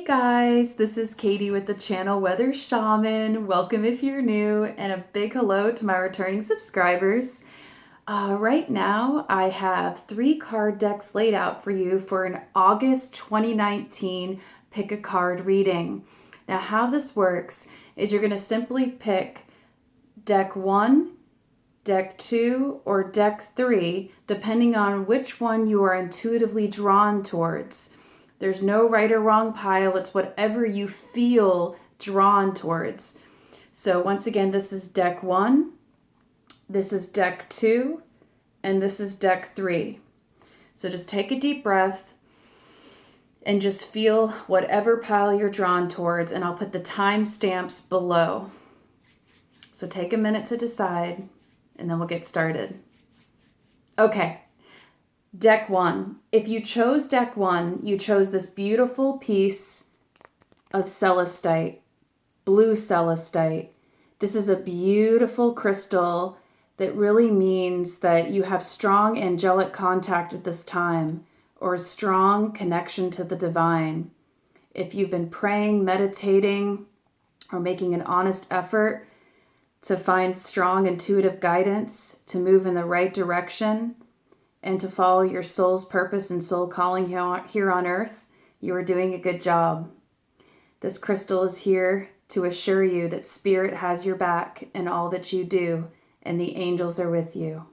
Guys, this is Katie with the channel Weather Shaman. Welcome if you're new, and a big hello to my returning subscribers. Right now, I have 3 card decks laid out for you for an August 2019 pick a card reading. Now, how this works is you're going to simply pick deck 1, deck 2, or deck 3, depending on which one you are intuitively drawn towards. There's no right or wrong pile. It's whatever you feel drawn towards. So once again, this is deck 1, this is deck 2, and this is deck 3. So just take a deep breath and just feel whatever pile you're drawn towards, and I'll put the timestamps below. So take a minute to decide, and then we'll get started. Okay. Deck 1. If you chose deck 1, you chose this beautiful piece of Celestite, blue Celestite. This is a beautiful crystal that really means that you have strong angelic contact at this time, or a strong connection to the divine. If you've been praying, meditating, or making an honest effort to find strong intuitive guidance to move in the right direction, and to follow your soul's purpose and soul calling here on earth, you are doing a good job. This crystal is here to assure you that Spirit has your back in all that you do, and the angels are with you.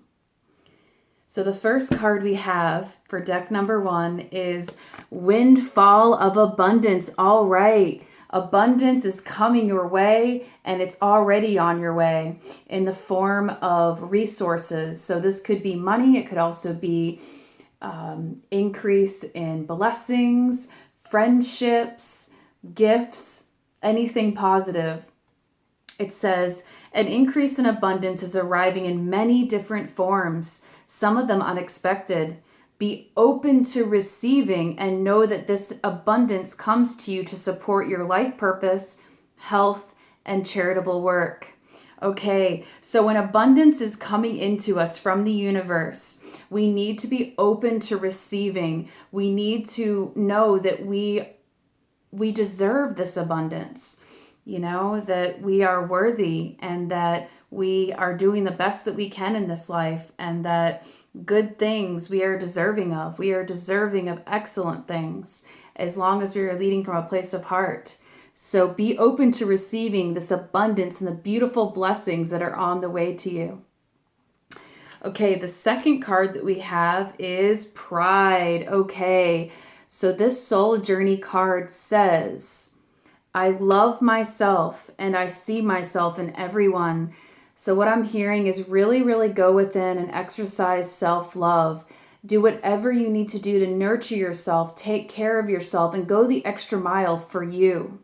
So the first card we have for deck number 1 is Windfall of Abundance. All right. Abundance is coming your way, and it's already on your way in the form of resources. So this could be money. It could also be increase in blessings, friendships, gifts, anything positive. It says, an increase in abundance is arriving in many different forms, some of them unexpected. Be open to receiving and know that this abundance comes to you to support your life purpose, health, and charitable work. Okay, so when abundance is coming into us from the universe, we need to be open to receiving. We need to know that we deserve this abundance, that we are worthy, and that we are doing the best that we can in this life, and that good things we are deserving of. We are deserving of excellent things as long as we are leading from a place of heart. So be open to receiving this abundance and the beautiful blessings that are on the way to you. Okay, the second card that we have is Pride. Okay, so this soul journey card says, I love myself and I see myself in everyone. So what I'm hearing is really, really go within and exercise self-love. Do whatever you need to do to nurture yourself, take care of yourself, and go the extra mile for you.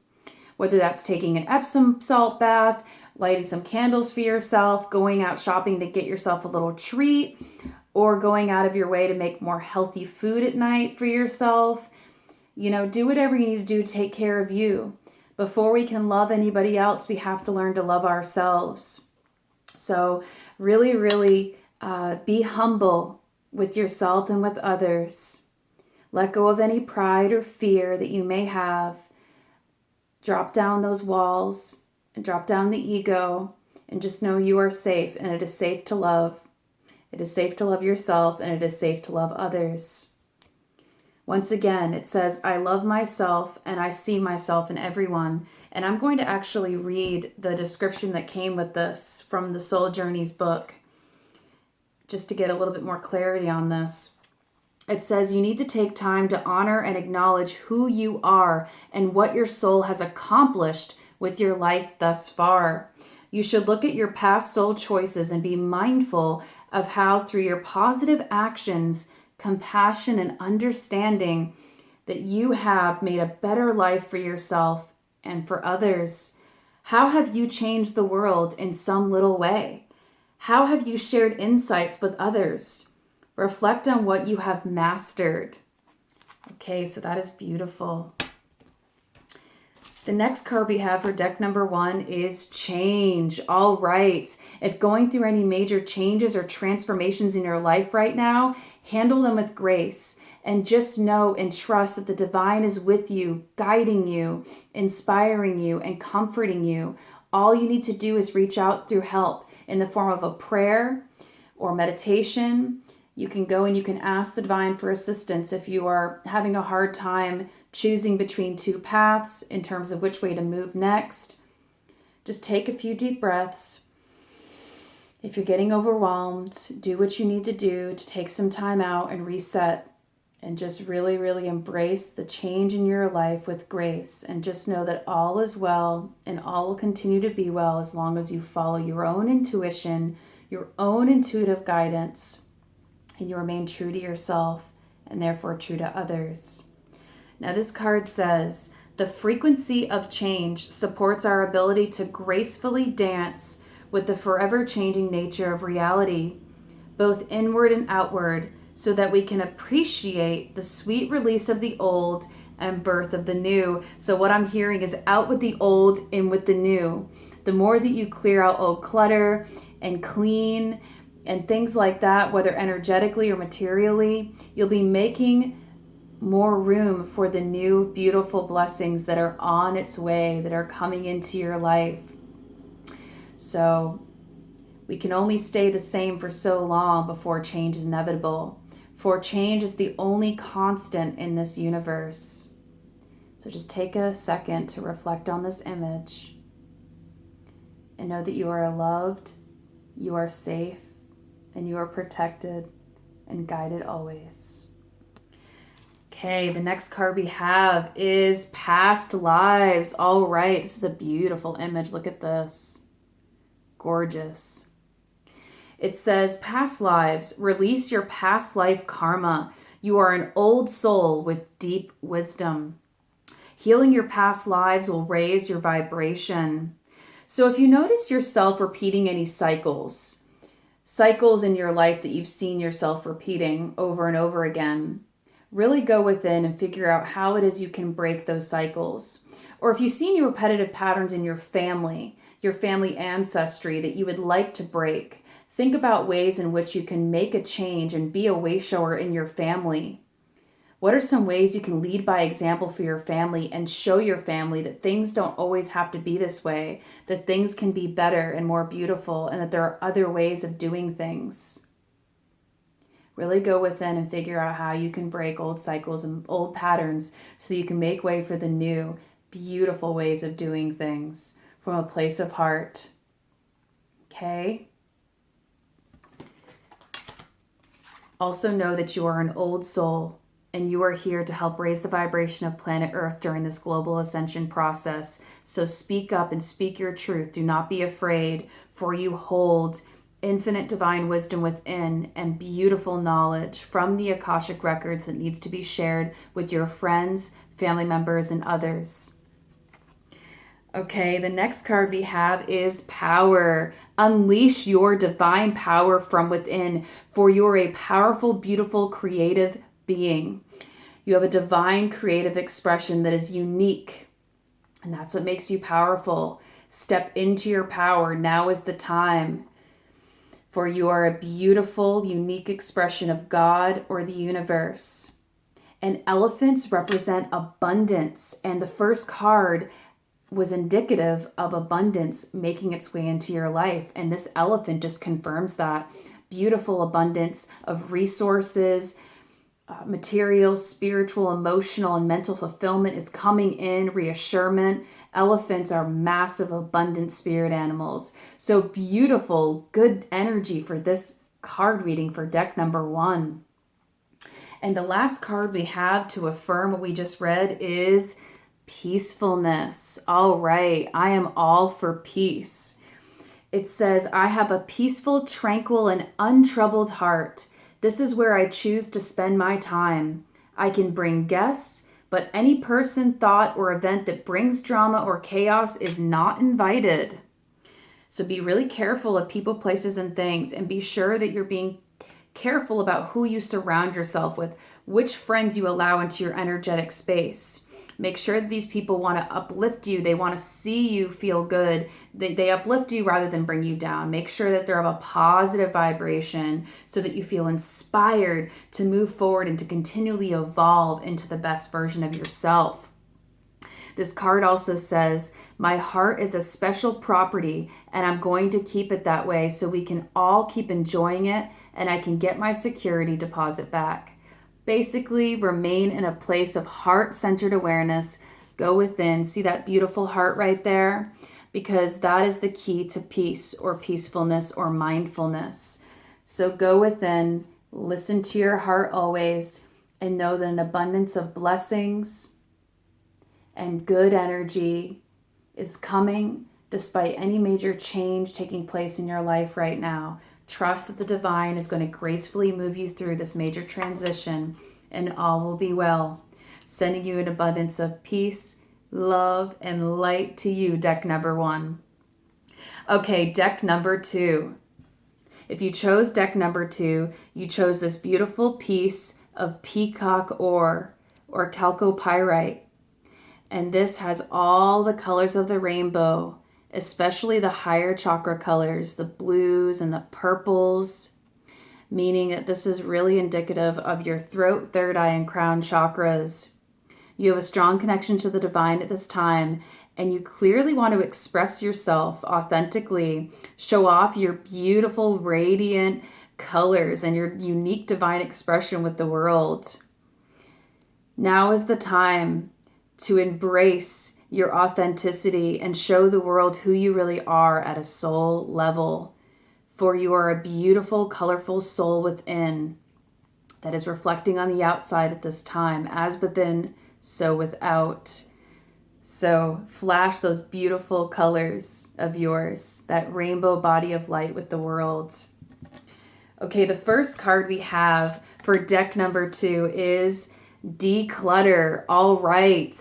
Whether that's taking an Epsom salt bath, lighting some candles for yourself, going out shopping to get yourself a little treat, or going out of your way to make more healthy food at night for yourself. Do whatever you need to do to take care of you. Before we can love anybody else, we have to learn to love ourselves. So really, really be humble with yourself and with others. Let go of any pride or fear that you may have. Drop down those walls and drop down the ego, and just know you are safe, and it is safe to love. It is safe to love yourself, and it is safe to love others. Once again, it says, I love myself and I see myself in everyone. And I'm going to actually read the description that came with this from the Soul Journeys book, just to get a little bit more clarity on this. It says, you need to take time to honor and acknowledge who you are and what your soul has accomplished with your life thus far. You should look at your past soul choices and be mindful of how through your positive actions, compassion, and understanding that you have made a better life for yourself and for others. How have you changed the world in some little way? How have you shared insights with others? Reflect on what you have mastered. Okay, so that is beautiful. The next card we have for deck number 1 is Change. All right. If going through any major changes or transformations in your life right now, handle them with grace And just know and trust that the divine is with you, guiding you, inspiring you, and comforting you. All you need to do is reach out through help in the form of a prayer or meditation. You can go and you can ask the divine for assistance if you are having a hard time choosing between two paths in terms of which way to move next. Just take a few deep breaths. If you're getting overwhelmed, do what you need to do to take some time out and reset and just really, really embrace the change in your life with grace, and just know that all is well and all will continue to be well as long as you follow your own intuition, your own intuitive guidance, and you remain true to yourself and therefore true to others. Now this card says, the frequency of change supports our ability to gracefully dance with the forever changing nature of reality, both inward and outward, so that we can appreciate the sweet release of the old and birth of the new. So what I'm hearing is out with the old, in with the new. The more that you clear out old clutter and clean and things like that, whether energetically or materially, you'll be making more room for the new beautiful blessings that are on its way, that are coming into your life. So we can only stay the same for so long before change is inevitable. For change is the only constant in this universe. So just take a second to reflect on this image and know that you are loved, you are safe, and you are protected and guided always. Okay, the next card we have is past lives. All right, this is a beautiful image. Look at this. Gorgeous. It says, past lives, release your past life karma. You are an old soul with deep wisdom. Healing your past lives will raise your vibration. So if you notice yourself repeating any cycles in your life that you've seen yourself repeating over and over again, really go within and figure out how it is you can break those cycles. Or if you've seen your repetitive patterns in your family ancestry that you would like to break, think about ways in which you can make a change and be a way shower in your family. What are some ways you can lead by example for your family and show your family that things don't always have to be this way, that things can be better and more beautiful, and that there are other ways of doing things? Really go within and figure out how you can break old cycles and old patterns so you can make way for the new, beautiful ways of doing things from a place of heart. Okay? Also know that you are an old soul and you are here to help raise the vibration of planet Earth during this global ascension process. So speak up and speak your truth. Do not be afraid, for you hold infinite divine wisdom within and beautiful knowledge from the Akashic records that needs to be shared with your friends, family members, and others. Okay, the next card we have is power. Unleash your divine power from within, for you're a powerful, beautiful, creative being. You have a divine creative expression that is unique, and that's what makes you powerful. Step into your power. Now is the time. For you are a beautiful, unique expression of God or the universe. And elephants represent abundance, and the first card was indicative of abundance making its way into your life. And this elephant just confirms that. Beautiful abundance of resources, material, spiritual, emotional, and mental fulfillment is coming in, reassurance. Elephants are massive, abundant spirit animals. So beautiful, good energy for this card reading for deck number 1. And the last card we have to affirm what we just read is peacefulness. All right, I am all for peace. It says, I have a peaceful, tranquil, and untroubled heart. This is where I choose to spend my time. I can bring guests, but any person, thought, or event that brings drama or chaos is not invited. So be really careful of people, places, and things, and be sure that you're being careful about who you surround yourself with, which friends you allow into your energetic space. Make sure that these people want to uplift you. They want to see you feel good. They uplift you rather than bring you down. Make sure that they're of a positive vibration so that you feel inspired to move forward and to continually evolve into the best version of yourself. This card also says, my heart is a special property and I'm going to keep it that way so we can all keep enjoying it and I can get my security deposit back. Basically, remain in a place of heart-centered awareness. Go within. See that beautiful heart right there? Because that is the key to peace or peacefulness or mindfulness. So go within, listen to your heart always, and know that an abundance of blessings and good energy is coming despite any major change taking place in your life right now. Trust that the divine is going to gracefully move you through this major transition and all will be well. Sending you an abundance of peace, love, and light to you, deck number 1. Okay, deck number 2. If you chose deck number 2, you chose this beautiful piece of Peacock Ore or Chalcopyrite. And this has all the colors of the rainbow, especially the higher chakra colors, the blues and the purples, meaning that this is really indicative of your throat, third eye, and crown chakras. You have a strong connection to the divine at this time, and you clearly want to express yourself authentically, show off your beautiful, radiant colors and your unique divine expression with the world. Now is the time to embrace your authenticity and show the world who you really are at a soul level. For you are a beautiful, colorful soul within that is reflecting on the outside at this time, as within, so without. So flash those beautiful colors of yours, that rainbow body of light with the world. Okay, the first card we have for deck number 2 is declutter. All right.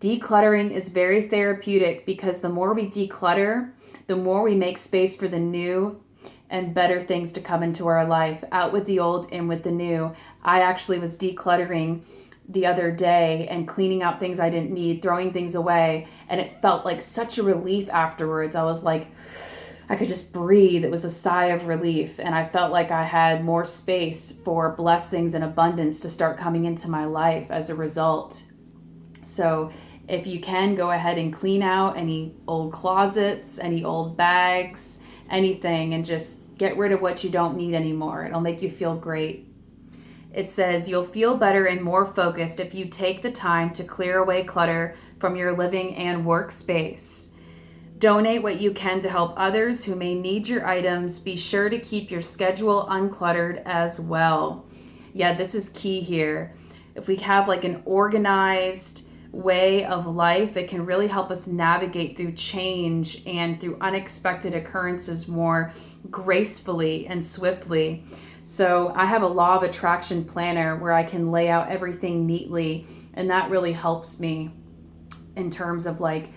Decluttering is very therapeutic because the more we declutter, the more we make space for the new and better things to come into our life. Out with the old, in with the new. I actually was decluttering the other day and cleaning out things I didn't need, throwing things away, and it felt like such a relief afterwards. I was like, I could just breathe. It was a sigh of relief, and I felt like I had more space for blessings and abundance to start coming into my life as a result. So if you can, go ahead and clean out any old closets, any old bags, anything, and just get rid of what you don't need anymore. It'll make you feel great. It says, you'll feel better and more focused if you take the time to clear away clutter from your living and workspace. Donate what you can to help others who may need your items. Be sure to keep your schedule uncluttered as well. Yeah, this is key here. If we have like an organized way of life, it can really help us navigate through change and through unexpected occurrences more gracefully and swiftly. So I have a law of attraction planner where I can lay out everything neatly, and that really helps me in terms of like,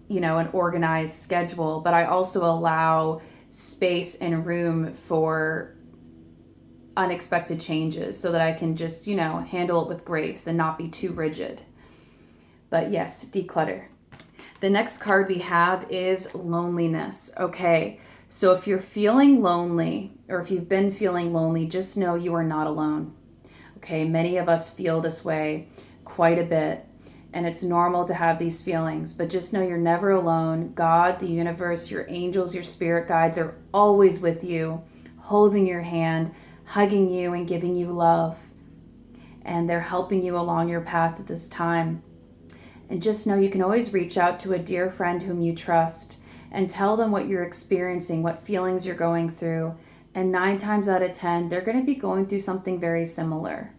you know, an organized schedule. But I also allow space and room for unexpected changes so that I can just, you know, handle it with grace and not be too rigid. But yes, declutter. The next card we have is loneliness. Okay, so if you're feeling lonely, or if you've been feeling lonely, just know you are not alone. Okay, many of us feel this way quite a bit, and it's normal to have these feelings, but just know you're never alone. God, the universe, your angels, your spirit guides are always with you, holding your hand, hugging you, and giving you love. And they're helping you along your path at this time. And just know you can always reach out to a dear friend whom you trust and tell them what you're experiencing, what feelings you're going through. And 9 times out of 10, they're going to be going through something very similar.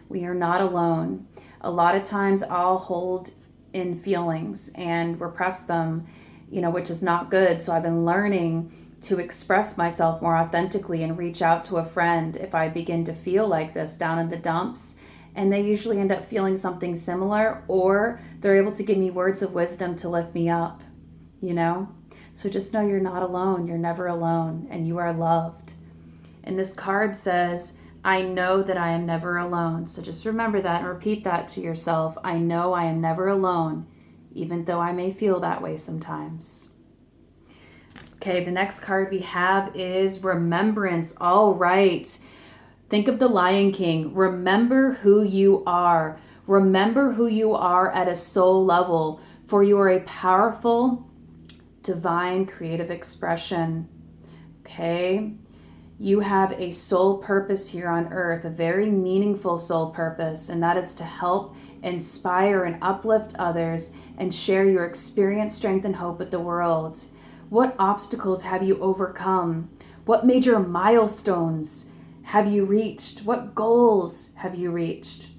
We are not alone. A lot of times I'll hold in feelings and repress them, you know, which is not good. So I've been learning to express myself more authentically and reach out to a friend if I begin to feel like this down in the dumps. And they usually end up feeling something similar, or they're able to give me words of wisdom to lift me up, you know? So just know you're not alone. You're never alone, and you are loved. And this card says, I know that I am never alone. So just remember that and repeat that to yourself. I know I am never alone, even though I may feel that way sometimes. Okay, the next card we have is Remembrance. All right. Think of the Lion King. Remember who you are. Remember who you are at a soul level, for you are a powerful, divine, creative expression. Okay? You have a soul purpose here on earth, a very meaningful soul purpose, and that is to help, inspire, and uplift others and share your experience, strength, and hope with the world. What obstacles have you overcome? What major milestones have you reached? What goals have you reached?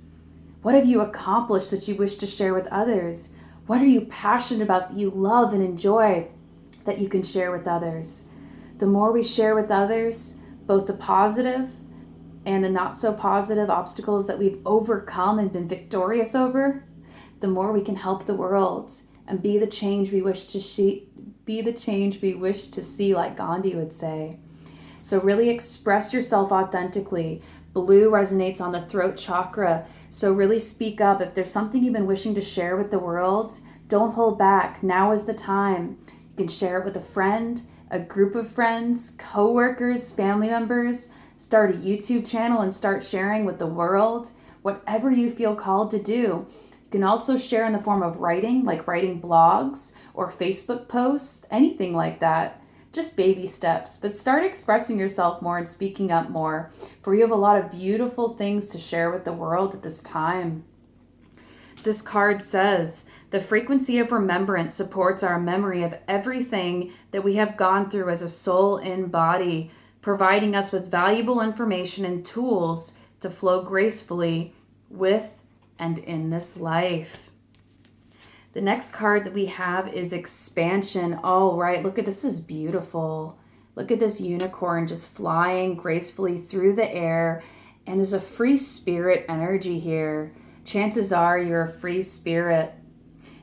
What have you accomplished that you wish to share with others? What are you passionate about that you love and enjoy that you can share with others? The more we share with others, both the positive and the not so positive obstacles that we've overcome and been victorious over, the more we can help the world and be the change we wish to see, like Gandhi would say. So really express yourself authentically. Blue resonates on the throat chakra. So really speak up. If there's something you've been wishing to share with the world, don't hold back. Now is the time. You can share it with a friend, a group of friends, coworkers, family members. Start a YouTube channel and start sharing with the world. Whatever you feel called to do. You can also share in the form of writing, like writing blogs or Facebook posts, anything like that. Just baby steps, but start expressing yourself more and speaking up more, for you have a lot of beautiful things to share with the world at this time. This card says, the frequency of remembrance supports our memory of everything that we have gone through as a soul in body, providing us with valuable information and tools to flow gracefully with and in this life. The next card that we have is Expansion. All right, look at this, is beautiful. Look at this unicorn just flying gracefully through the air, and there's a free spirit energy here. Chances are you're a free spirit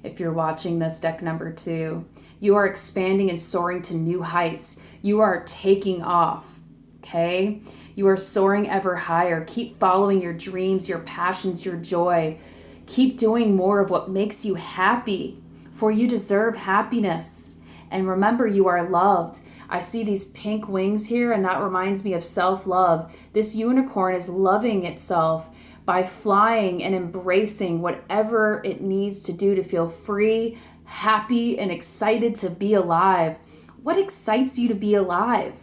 if you're watching this deck number 2. You are expanding and soaring to new heights. You are taking off, okay? You are soaring ever higher. Keep following your dreams, your passions, your joy. Keep doing more of what makes you happy, for you deserve happiness. And remember, you are loved. I see these pink wings here, and that reminds me of self-love. This unicorn is loving itself by flying and embracing whatever it needs to do to feel free, happy, and excited to be alive. What excites you to be alive?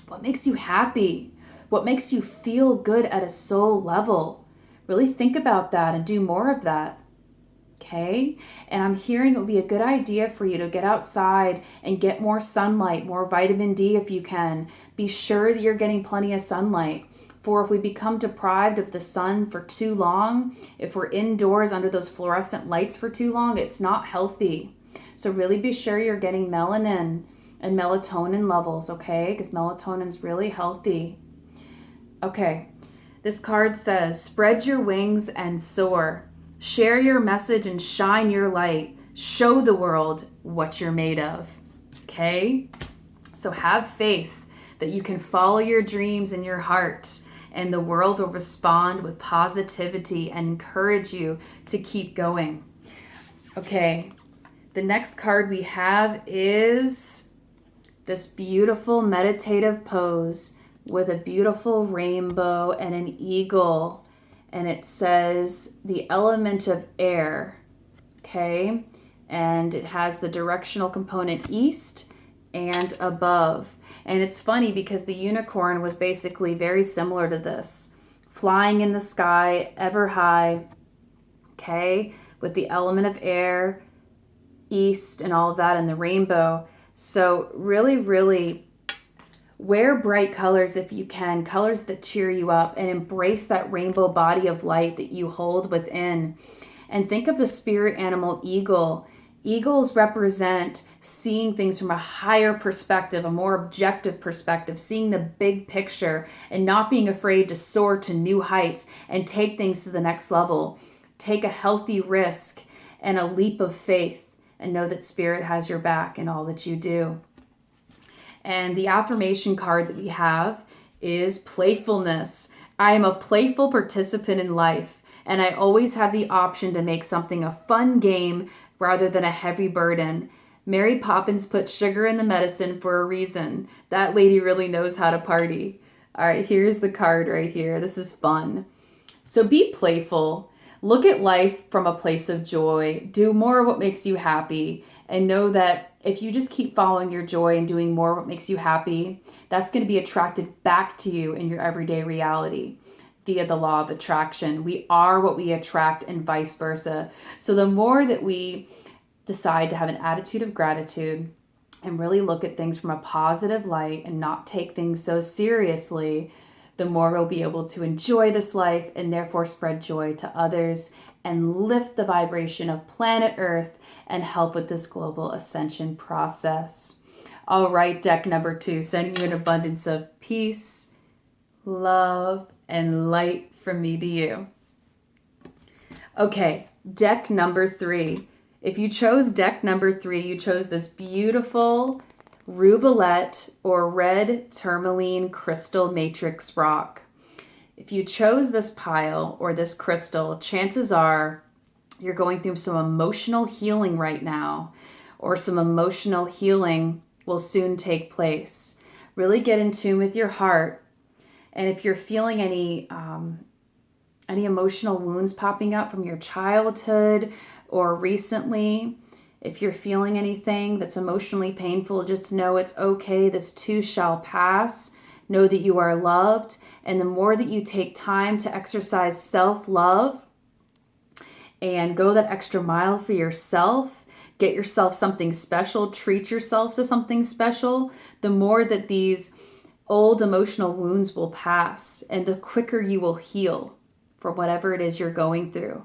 What makes you happy? What makes you feel good at a soul level? Really think about that and do more of that, okay? And I'm hearing it would be a good idea for you to get outside and get more sunlight, more vitamin D if you can. Be sure that you're getting plenty of sunlight. For if we become deprived of the sun for too long, if we're indoors under those fluorescent lights for too long, it's not healthy. So really be sure you're getting melanin and melatonin levels, okay? Because melatonin's really healthy. Okay. This card says, spread your wings and soar. Share your message and shine your light. Show the world what you're made of. Okay? So have faith that you can follow your dreams in your heart, and the world will respond with positivity and encourage you to keep going. Okay, the next card we have is this beautiful meditative pose with a beautiful rainbow and an eagle, and it says the element of air, okay? And it has the directional component east and above. And it's funny because the unicorn was basically very similar to this, flying in the sky ever high, okay, with the element of air, east, and all of that, and the rainbow. So really wear bright colors if you can, colors that cheer you up, and embrace that rainbow body of light that you hold within. And think of the spirit animal eagle. Eagles represent seeing things from a higher perspective, a more objective perspective, seeing the big picture and not being afraid to soar to new heights and take things to the next level. Take a healthy risk and a leap of faith and know that spirit has your back in all that you do. And the affirmation card that we have is playfulness. I am a playful participant in life, and I always have the option to make something a fun game rather than a heavy burden. Mary Poppins put sugar in the medicine for a reason. That lady really knows how to party. All right, here's the card right here. This is fun. So be playful. Look at life from a place of joy. Do more of what makes you happy. And know that if you just keep following your joy and doing more of what makes you happy, that's going to be attracted back to you in your everyday reality via the law of attraction. We are what we attract and vice versa. So the more that we decide to have an attitude of gratitude and really look at things from a positive light and not take things so seriously, the more we'll be able to enjoy this life and therefore spread joy to others and lift the vibration of planet Earth and help with this global ascension process. All right, deck number 2, sending you an abundance of peace, love, and light from me to you. Okay, deck number 3. If you chose deck number 3, you chose this beautiful Rubellite or red tourmaline crystal matrix rock. If you chose this pile or this crystal, chances are you're going through some emotional healing right now, or some emotional healing will soon take place. Really get in tune with your heart. And if you're feeling any emotional wounds popping up from your childhood or recently, if you're feeling anything that's emotionally painful, just know it's okay. This too shall pass. Know that you are loved. And the more that you take time to exercise self-love and go that extra mile for yourself, get yourself something special, treat yourself to something special, the more that these old emotional wounds will pass and the quicker you will heal for whatever it is you're going through.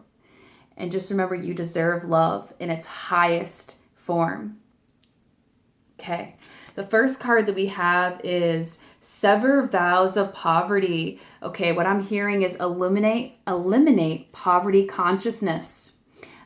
And just remember, you deserve love in its highest form. Okay, the first card that we have is Sever Vows of Poverty. Okay, what I'm hearing is eliminate poverty consciousness.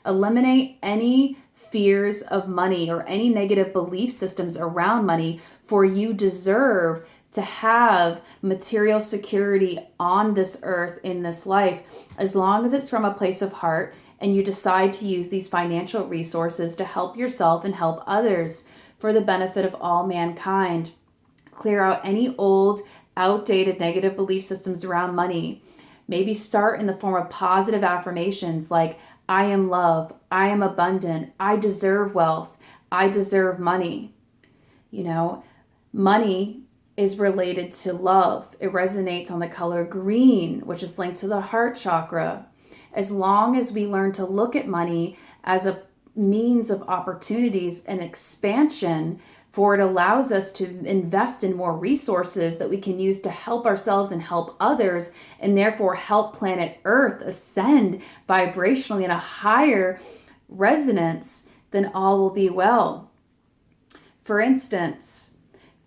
Eliminate any fears of money or any negative belief systems around money, for you deserve to have material security on this earth in this life, as long as it's from a place of heart and you decide to use these financial resources to help yourself and help others for the benefit of all mankind. Clear out any old, outdated, negative belief systems around money. Maybe start in the form of positive affirmations like, I am love, I am abundant, I deserve wealth, I deserve money. You know, money is related to love. It resonates on the color green, which is linked to the heart chakra. As long as we learn to look at money as a means of opportunities and expansion, for it allows us to invest in more resources that we can use to help ourselves and help others, and therefore help planet Earth ascend vibrationally in a higher resonance, then all will be well. For instance,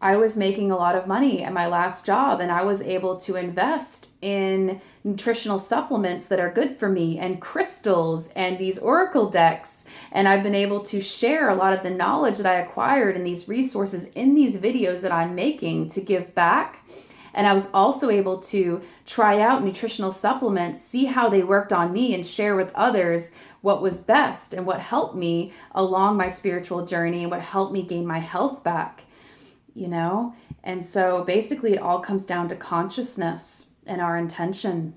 I was making a lot of money at my last job, and I was able to invest in nutritional supplements that are good for me and crystals and these oracle decks. And I've been able to share a lot of the knowledge that I acquired in these resources in these videos that I'm making to give back. And I was also able to try out nutritional supplements, see how they worked on me, and share with others what was best and what helped me along my spiritual journey and what helped me gain my health back. You know, and so basically it all comes down to consciousness and our intention.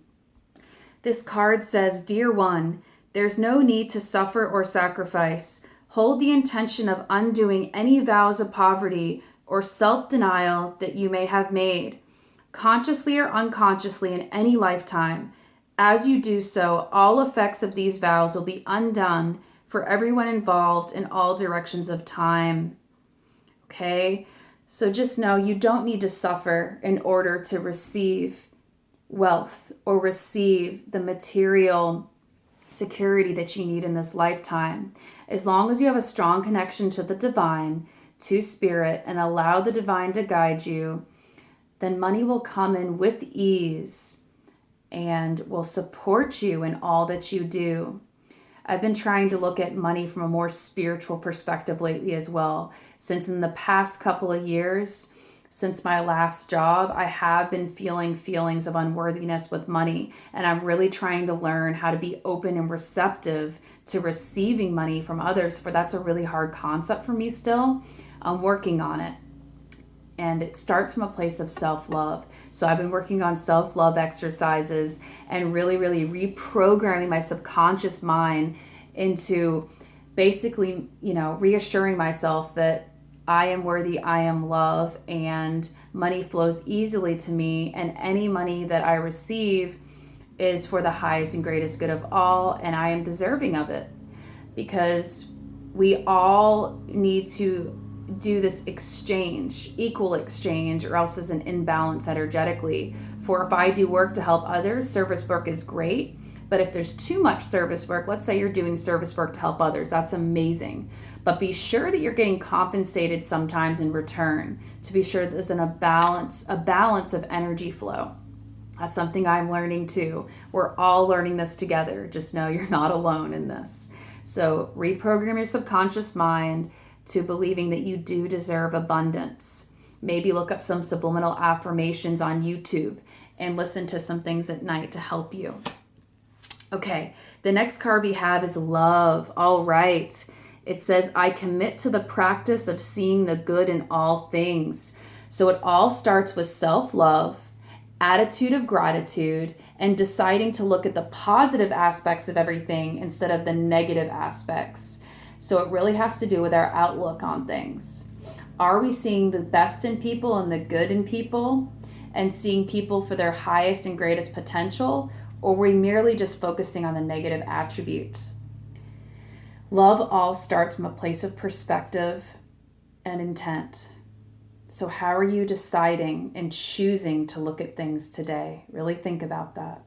This card says, Dear one, there's no need to suffer or sacrifice. Hold the intention of undoing any vows of poverty or self-denial that you may have made, consciously or unconsciously in any lifetime. As you do so, all effects of these vows will be undone for everyone involved in all directions of time. Okay? So just know you don't need to suffer in order to receive wealth or receive the material security that you need in this lifetime. As long as you have a strong connection to the divine, to spirit, and allow the divine to guide you, then money will come in with ease and will support you in all that you do. I've been trying to look at money from a more spiritual perspective lately as well, since in the past couple of years, since my last job, I have been feeling feelings of unworthiness with money, and I'm really trying to learn how to be open and receptive to receiving money from others, for that's a really hard concept for me still. I'm working on it. And it starts from a place of self-love. So I've been working on self-love exercises and really, really reprogramming my subconscious mind into basically, reassuring myself that I am worthy, I am love, and money flows easily to me, and any money that I receive is for the highest and greatest good of all, and I am deserving of it, because we all need to do this exchange, equal exchange, or else there's an imbalance energetically. For if I do work to help others, service work is great. But if there's too much service work, let's say you're doing service work to help others, that's amazing. But be sure that you're getting compensated sometimes in return, to be sure there's a balance of energy flow. That's something I'm learning too. We're all learning this together. Just know you're not alone in this. So reprogram your subconscious mind to believing that you do deserve abundance. Maybe look up some subliminal affirmations on YouTube and listen to some things at night to help you. Okay, the next card we have is love. All right. It says, I commit to the practice of seeing the good in all things. So it all starts with self-love, attitude of gratitude, and deciding to look at the positive aspects of everything instead of the negative aspects. So it really has to do with our outlook on things. Are we seeing the best in people and the good in people and seeing people for their highest and greatest potential? Or are we merely just focusing on the negative attributes? Love all starts from a place of perspective and intent. So how are you deciding and choosing to look at things today? Really think about that.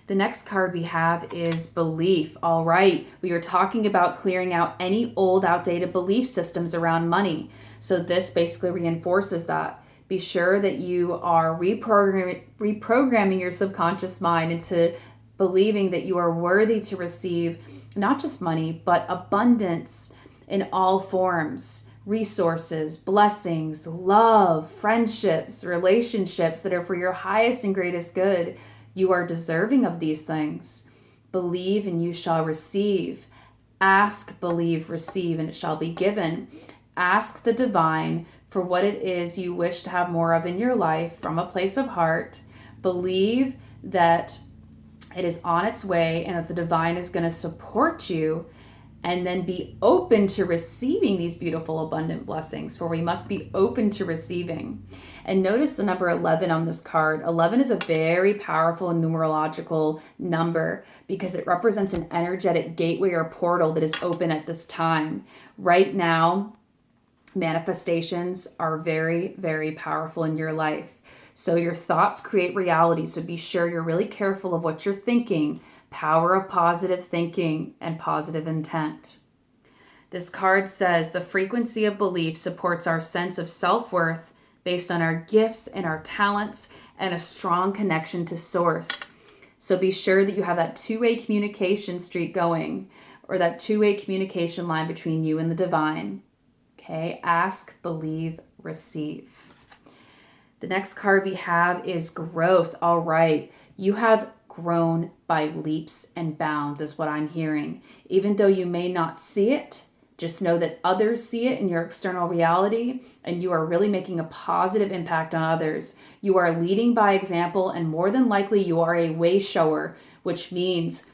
The next card we have is belief. All right, we are talking about clearing out any old, outdated belief systems around money. So this basically reinforces that. Be sure that you are reprogramming your subconscious mind into believing that you are worthy to receive not just money, but abundance in all forms, resources, blessings, love, friendships, relationships that are for your highest and greatest good. You are deserving of these things. Believe and you shall receive. Ask, believe, receive, and it shall be given. Ask the divine for what it is you wish to have more of in your life from a place of heart. Believe that it is on its way and that the divine is going to support you, and then be open to receiving these beautiful, abundant blessings, for we must be open to receiving. And notice the number 11 on this card. 11 is a very powerful numerological number because it represents an energetic gateway or portal that is open at this time. Right now, manifestations are very, very powerful in your life. So your thoughts create reality. So be sure you're really careful of what you're thinking. Power of positive thinking and positive intent. This card says the frequency of belief supports our sense of self-worth based on our gifts and our talents and a strong connection to source. So be sure that you have that two-way communication streak going, or that two-way communication line between you and the divine. Okay, ask, believe, receive. The next card we have is growth. All right, you have grown by leaps and bounds is what I'm hearing. Even though you may not see it, just know that others see it in your external reality, and you are really making a positive impact on others. You are leading by example, and more than likely you are a way shower, which means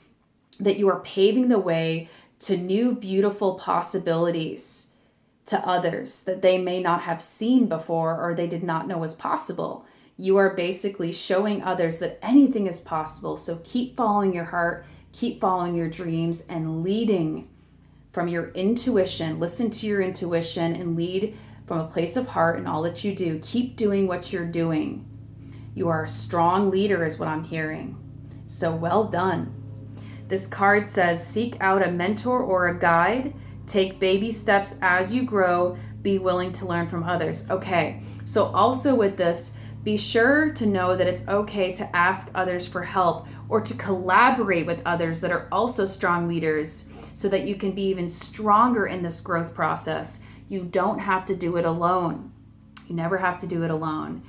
that you are paving the way to new beautiful possibilities to others that they may not have seen before or they did not know was possible. You are basically showing others that anything is possible. So keep following your heart, keep following your dreams, and leading from your intuition. Listen to your intuition and lead from a place of heart in all that you do. Keep doing what you're doing. You are a strong leader is what I'm hearing. So well done. This card says, seek out a mentor or a guide. Take baby steps as you grow. Be willing to learn from others. Okay, so also with this, be sure to know that it's okay to ask others for help or to collaborate with others that are also strong leaders so that you can be even stronger in this growth process. You don't have to do it alone. You never have to do it alone.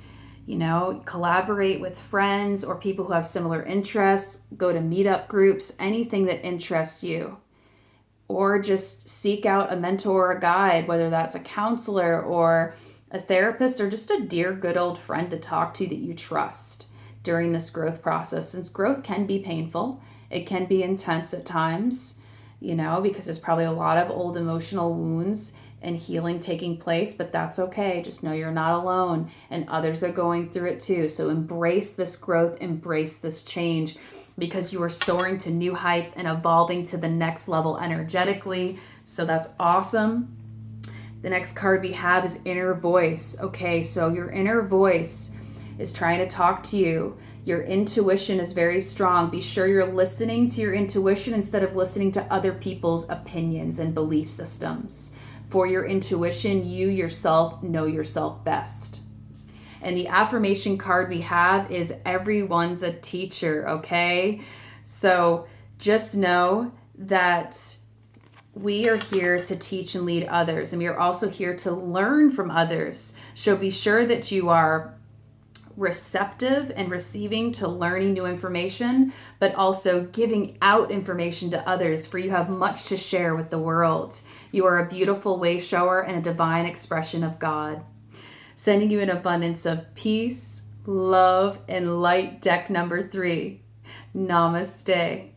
You know, collaborate with friends or people who have similar interests, go to meetup groups, anything that interests you. Or just seek out a mentor or a guide, whether that's a counselor or a therapist or just a dear good old friend to talk to that you trust during this growth process. Since growth can be painful, it can be intense at times, you know, because there's probably a lot of old emotional wounds and healing taking place, but that's okay. Just know you're not alone and others are going through it too. So embrace this growth, embrace this change, because you are soaring to new heights and evolving to the next level energetically. So that's awesome. The next card we have is inner voice. Okay, so your inner voice is trying to talk to you. Your intuition is very strong. Be sure you're listening to your intuition instead of listening to other people's opinions and belief systems. For your intuition, you yourself know yourself best. And the affirmation card we have is everyone's a teacher, okay? So just know that we are here to teach and lead others, and we are also here to learn from others. So be sure that you are receptive and receiving to learning new information, but also giving out information to others, for you have much to share with the world. You are a beautiful way shower and a divine expression of God. Sending you an abundance of peace, love, and light, deck number 3. Namaste.